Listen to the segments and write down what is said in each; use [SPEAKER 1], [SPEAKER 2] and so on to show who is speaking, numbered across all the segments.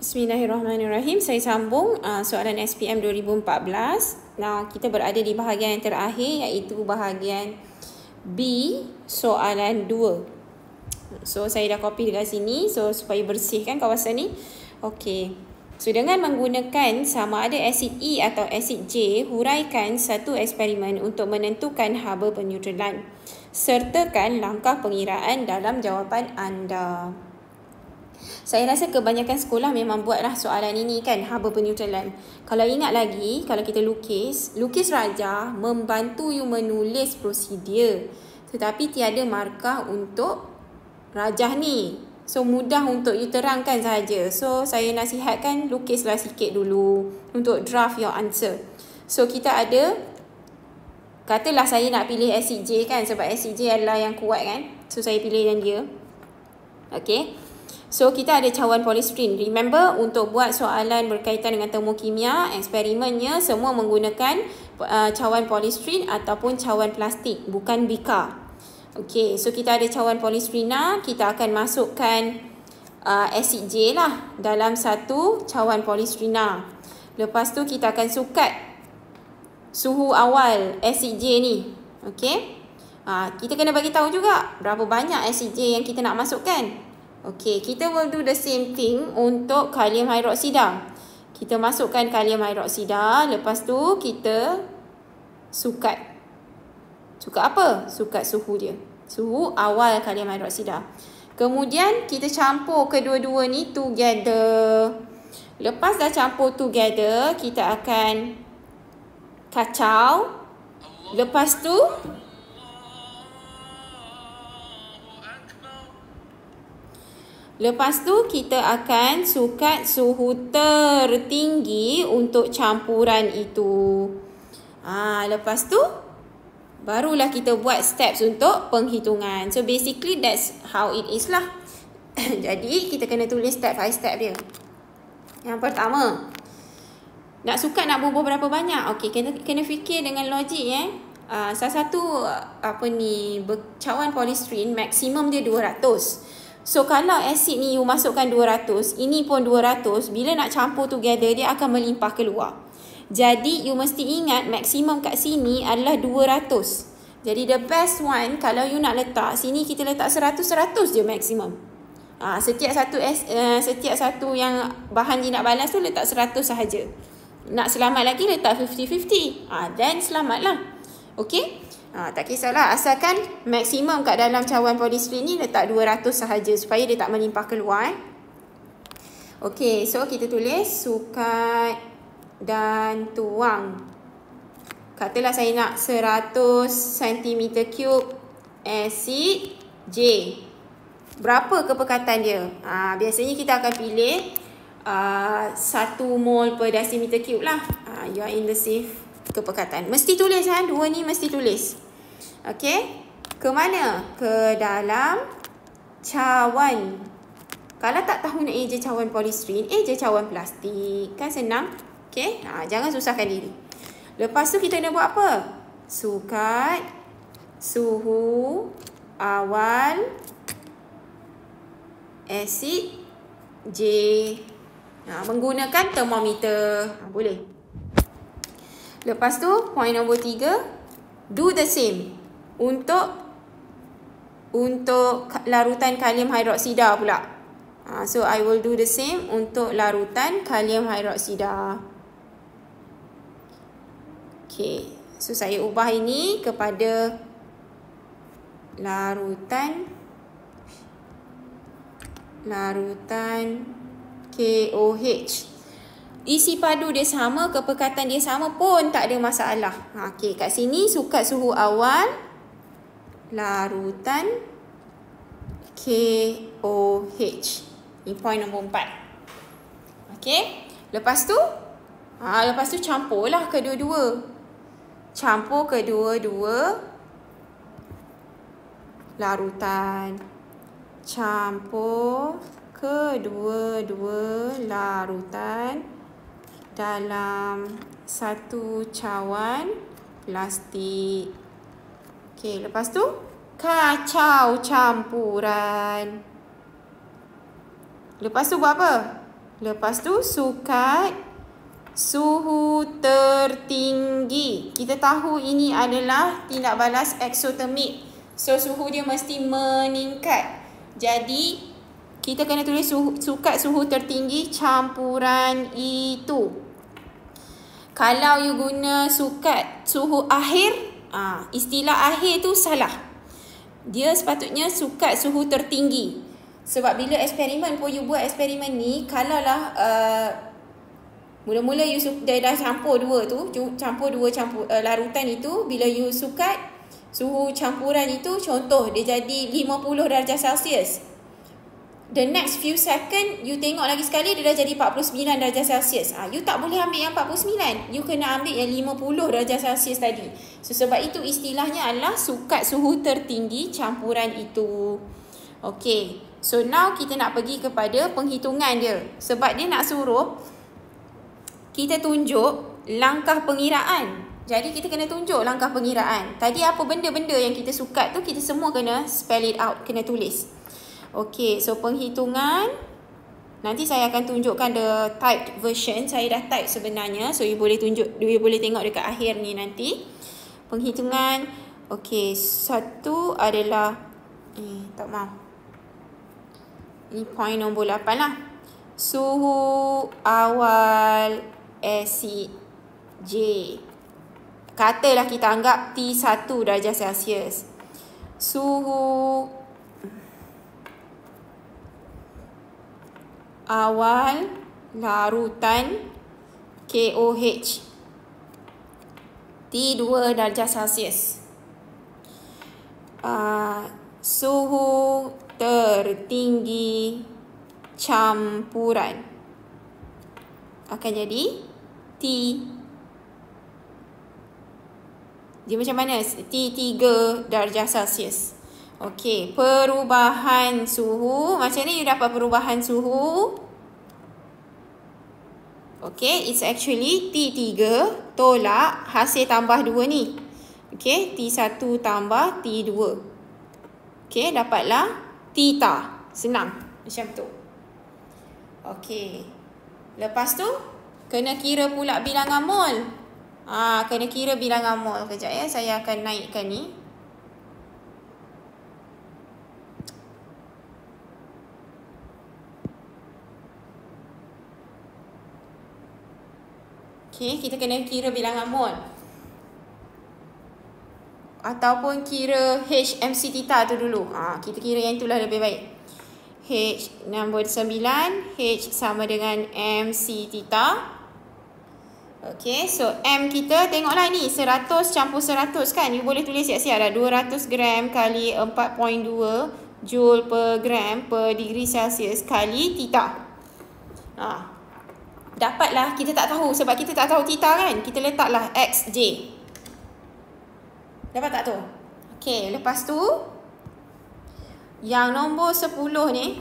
[SPEAKER 1] Bismillahirrahmanirrahim. Saya sambung soalan SPM 2014. Nah, kita berada di bahagian yang terakhir, iaitu bahagian B, soalan 2. So, saya dah copy dekat sini, so supaya bersihkan kawasan ni. Okey. So, dengan menggunakan sama ada asid E atau asid J, huraikan satu eksperimen untuk menentukan haba peneutralan. Sertakan langkah pengiraan dalam jawapan anda. Saya rasa kebanyakan sekolah memang buatlah soalan ini kan, haba peneutralan. Kalau ingat lagi, kalau kita lukis rajah membantu you menulis prosedur. Tetapi tiada markah untuk rajah ni. So mudah untuk you terangkan saja. So saya nasihatkan lukislah sikit dulu untuk draft your answer. So kita ada, katalah saya nak pilih asid J kan, sebab asid J adalah yang kuat kan. So saya pilih yang dia. Okay. So, kita ada cawan polystyrene. Remember, untuk buat soalan berkaitan dengan termokimia, eksperimennya semua menggunakan cawan polystyrene ataupun cawan plastik, bukan bika. Okey, so kita ada cawan polystyrene, kita akan masukkan asid J lah dalam satu cawan polystyrene. Lepas tu, kita akan sukat suhu awal asid J ni. Okey, kita kena bagi tahu juga berapa banyak asid J yang kita nak masukkan. Okey, kita will do the same thing untuk kalium hidroksida. Kita masukkan kalium hidroksida, lepas tu kita sukat. Sukat apa? Sukat suhu dia. Suhu awal kalium hidroksida. Kemudian kita campur kedua-dua ni together. Lepas dah campur together, kita akan kacau. Lepas tu kita akan sukat suhu tertinggi untuk campuran itu. Lepas tu barulah kita buat steps untuk penghitungan. So basically that's how it is lah. Jadi kita kena tulis step by step dia. Yang pertama, nak sukat nak bubuh berapa banyak? Okey, kena fikir dengan logik salah satu cawan polystyrene maksimum dia 200. So, kalau asid ni you masukkan 200, ini pun 200, bila nak campur together, dia akan melimpah keluar. Jadi, you mesti ingat maksimum kat sini adalah 200. Jadi, the best one, kalau you nak letak, sini kita letak 100 je maksimum. Setiap satu yang bahan je nak balas tu, letak 100 sahaja. Nak selamat lagi, letak 50-50. Then selamatlah. Okay? Tak kisahlah, asalkan maksimum kat dalam cawan polystyrene ni letak 200 sahaja supaya dia tak melimpah keluar. Okey, so kita tulis sukat dan tuang. Katalah saya nak 100 cm3 asid J. Berapa kepekatan dia? Biasanya kita akan pilih 1 mol per decimeter cube lah. You are in the safe kepekatan. Mesti tulis dua ni mesti tulis. Okey. Ke mana? Ke dalam cawan. Kalau tak tahu nak je cawan polystyrene, je cawan plastik. Kan senang. Okey. Jangan susahkan diri. Lepas tu kita nak buat apa? Sukat suhu awal asid J. Menggunakan termometer. Boleh. Lepas tu, point nombor 3, do the same untuk larutan kalium hidroksida pula. So, I will do the same untuk larutan kalium hidroksida. Okay. So, saya ubah ini kepada larutan KOH. Isi padu dia sama, kepekatan dia sama pun tak ada masalah. Okey, kat sini sukat suhu awal larutan KOH. Ini point nombor 4. Okey, lepas tu campurlah kedua-dua. Campur kedua-dua larutan. Campur kedua-dua larutan dalam satu cawan plastik. Okey, lepas tu kacau campuran. Lepas tu buat apa? Lepas tu sukat suhu tertinggi. Kita tahu ini adalah tindak balas eksotermik. So suhu dia mesti meningkat. Jadi kita kena tulis sukat suhu tertinggi campuran itu. Kalau you guna sukat suhu akhir, istilah akhir tu salah. Dia sepatutnya sukat suhu tertinggi. Sebab bila eksperimen pun you buat eksperimen ni, kalaulah mula-mula you dah campur dua tu, larutan itu, bila you sukat suhu campuran itu, contoh dia jadi 50 darjah Celsius. The next few second you tengok lagi sekali dia dah jadi 49 darjah Celsius. You tak boleh ambil yang 49. You kena ambil yang 50 darjah Celsius tadi. So sebab itu istilahnya adalah sukat suhu tertinggi campuran itu. Okey. So now kita nak pergi kepada penghitungan dia. Sebab dia nak suruh kita tunjuk langkah pengiraan. Jadi kita kena tunjuk langkah pengiraan. Tadi apa benda-benda yang kita sukat tu, kita semua kena spell it out, kena tulis. Okey, so penghitungan. Nanti saya akan tunjukkan the typed version. Saya dah type sebenarnya. So you boleh tengok dekat akhir ni nanti. Penghitungan. Okey, satu adalah ini point nombor 8 lah. Suhu awal asid J. Katalah kita anggap T1 darjah Celsius. Suhu awal larutan KOH T2 darjah Celsius. Suhu tertinggi campuran akan jadi T. Dia macam mana? T3 darjah Celsius. Okey, perubahan suhu. Macam ni you dapat perubahan suhu. Okey, it's actually T3 tolak hasil tambah 2 ni. Okey, T1 tambah T2. Okey, dapatlah theta. Senang. Macam tu. Okey. Lepas tu, kena kira pula bilangan mol. Kena kira bilangan mol. Kejap ya, saya akan naikkan ni. Okey, kita kena kira bilangan mol. Ataupun kira HMC theta tu dulu. Kita kira yang itulah lebih baik. H nombor 9, H sama dengan MC theta. Okey, so M kita tengoklah ni 100 campur 100 kan. You boleh tulis siap-siap dah. 200 gram kali 4.2 joule per gram per degree Celsius kali theta. Dapatlah, kita tak tahu sebab kita tak tahu theta kan. Kita letaklah XJ. Dapat tak tu? Okey, lepas tu yang nombor 10 ni.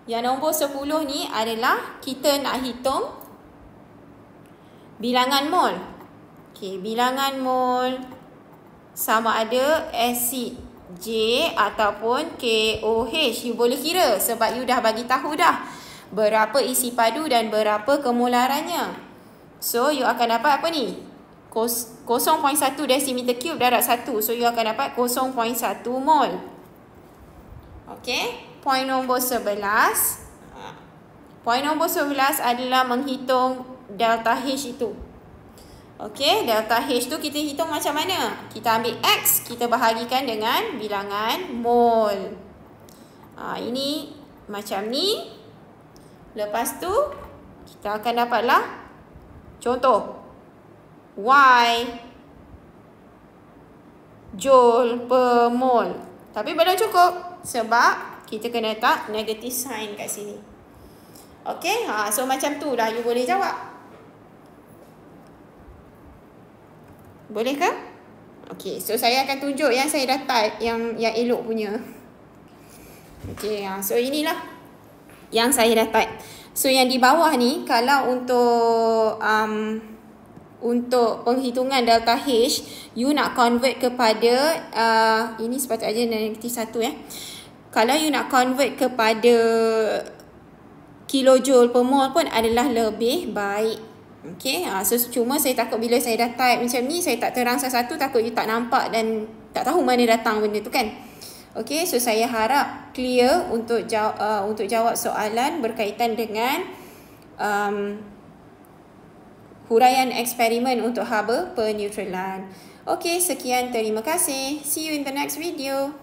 [SPEAKER 1] Yang nombor 10 ni adalah kita nak hitung bilangan mol. Okey, bilangan mol sama ada asid J ataupun KOH. You boleh kira sebab you dah bagi tahu dah berapa isi padu dan berapa kemolarannya. So you akan dapat apa ni? 0.1 desimeter cube darab 1. So you akan dapat 0.1 mol. Okey, point nombor 11. Point nombor 11 adalah menghitung delta H itu. Okey, delta H tu kita hitung macam mana? Kita ambil X, kita bahagikan dengan bilangan mol. Ini macam ni. Lepas tu kita akan dapatlah contoh Y joule per mol. Tapi belum cukup sebab kita kena letak negative sign kat sini. Okey, so macam tu dah you boleh jawab. Boleh ke? Okey, so saya akan tunjuk yang saya dah type yang elok punya. Okey, so inilah yang saya dah type. So yang di bawah ni kalau untuk penghitungan delta H, you nak convert kepada ini sepatutnya negatif 1 ya. Kalau you nak convert kepada kilojoule per mol pun adalah lebih baik. Okay, so cuma saya takut bila saya dah type macam ni, saya tak terang satu-satu, takut you tak nampak dan tak tahu mana datang benda tu kan. Okay, so saya harap clear untuk jawab soalan berkaitan dengan huraian eksperimen untuk haba peneutralan. Okay, sekian, terima kasih. See you in the next video.